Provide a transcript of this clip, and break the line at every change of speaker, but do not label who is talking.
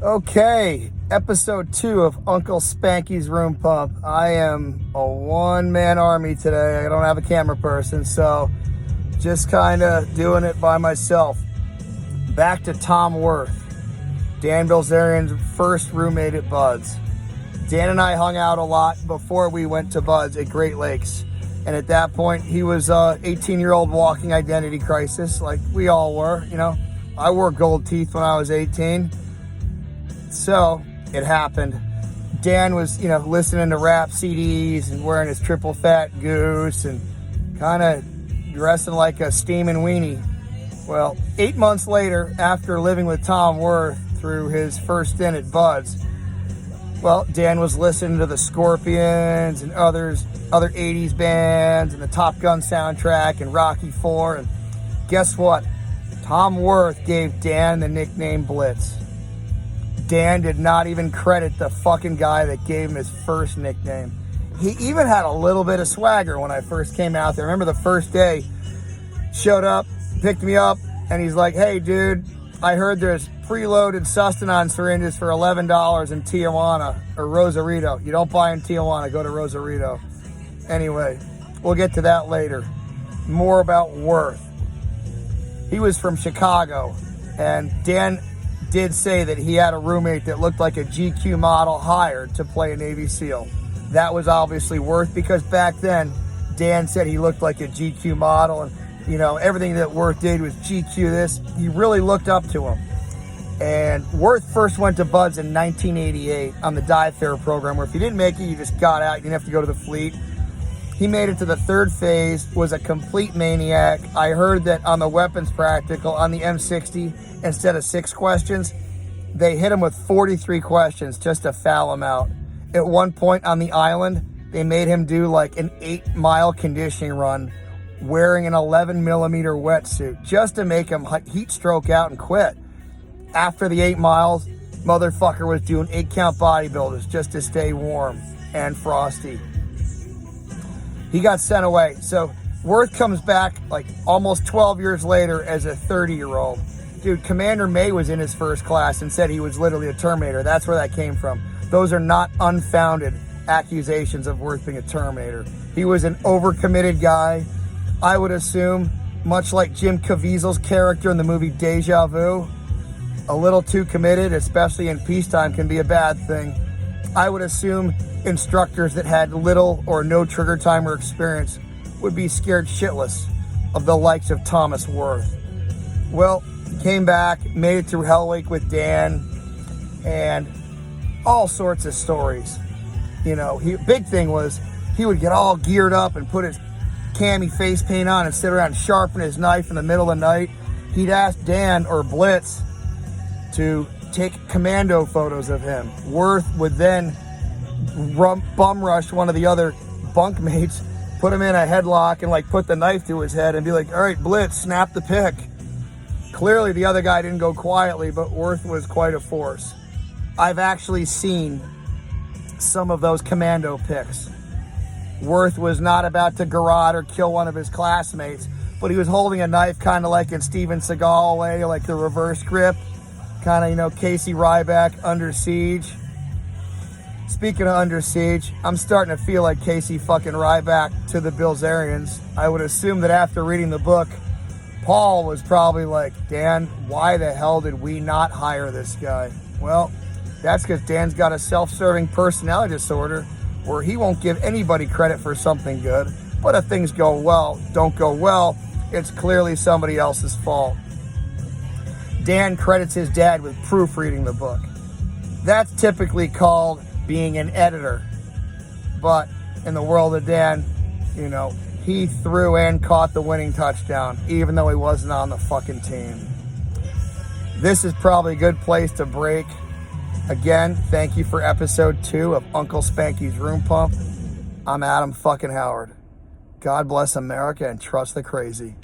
Okay, episode 2 of Uncle Spanky's Room Pump. I am a one-man army today. I don't have a camera person, so just kind of doing it by myself. Back to Tom Worth, Dan Bilzerian's first roommate at Bud's. Dan and I hung out a lot before we went to Bud's at Great Lakes. And at that point, he was a 18-year-old walking identity crisis, like we all were, you know. I wore gold teeth when I was 18. So it happened. Dan was, listening to rap CDs and wearing his triple fat goose and kind of dressing like a steaming weenie. Well, 8 months later, after living with Tom Worth through his first stint at Bud's, well, Dan was listening to the Scorpions and other 80s bands and the Top Gun soundtrack and Rocky IV. And guess what? Tom Worth gave Dan the nickname Blitz. Dan did not even credit the fucking guy that gave him his first nickname. He even had a little bit of swagger when I first came out there. I remember the first day, showed up, picked me up, and he's like, "Hey, dude, I heard there's preloaded Sustanon syringes for $11 in Tijuana or Rosarito. You don't buy in Tijuana, go to Rosarito." Anyway, we'll get to that later. More about Worth. He was from Chicago, and Dan did say that he had a roommate that looked like a GQ model hired to play a Navy SEAL. That was obviously Worth, because back then, Dan said he looked like a GQ model, and everything that Worth did was GQ this. He really looked up to him. And Worth first went to Bud's in 1988 on the dive fair program, where if you didn't make it, you just got out. You didn't have to go to the fleet. He made it to the third phase, was a complete maniac. I heard that on the weapons practical, on the M60, instead of 6 questions, they hit him with 43 questions just to foul him out. At one point on the island, they made him do like an 8-mile conditioning run wearing an 11-millimeter wetsuit just to make him heat stroke out and quit. After the 8 miles, motherfucker was doing 8-count bodybuilders just to stay warm and frosty. He got sent away. So Worth comes back like almost 12 years later as a 30-year-old. Dude, Commander May was in his first class and said he was literally a Terminator. That's where that came from. Those are not unfounded accusations of Worth being a Terminator. He was an overcommitted guy. I would assume, much like Jim Caviezel's character in the movie Deja Vu, a little too committed, especially in peacetime, can be a bad thing. I would assume instructors that had little or no trigger time or experience would be scared shitless of the likes of Thomas Worth. Well, came back, made it through Hell Week with Dan, and all sorts of stories. Big thing was he would get all geared up and put his cami face paint on and sit around and sharpen his knife in the middle of the night. He'd ask Dan or Blitz to take commando photos of him. Worth would then bum rush one of the other bunkmates, put him in a headlock and put the knife to his head and be like, "All right, Blitz, snap the pic." Clearly the other guy didn't go quietly, but Worth was quite a force. I've actually seen some of those commando pics. Worth was not about to garrote or kill one of his classmates, but he was holding a knife kind of like in Steven Seagal way, like the reverse grip, kind of, Casey Ryback, Under Siege. Speaking of Under Siege, I'm starting to feel like Casey fucking Ryback to the Bilzerians. I would assume that after reading the book, Paul was probably like, "Dan, why the hell did we not hire this guy?" Well, that's because Dan's got a self-serving personality disorder where he won't give anybody credit for something good. But if things don't go well, it's clearly somebody else's fault. Dan credits his dad with proofreading the book. That's typically called being an editor. But in the world of Dan, he threw and caught the winning touchdown, even though he wasn't on the fucking team. This is probably a good place to break. Again, thank you for episode 2 of Uncle Spanky's Room Pump. I'm Adam fucking Howard. God bless America and trust the crazy.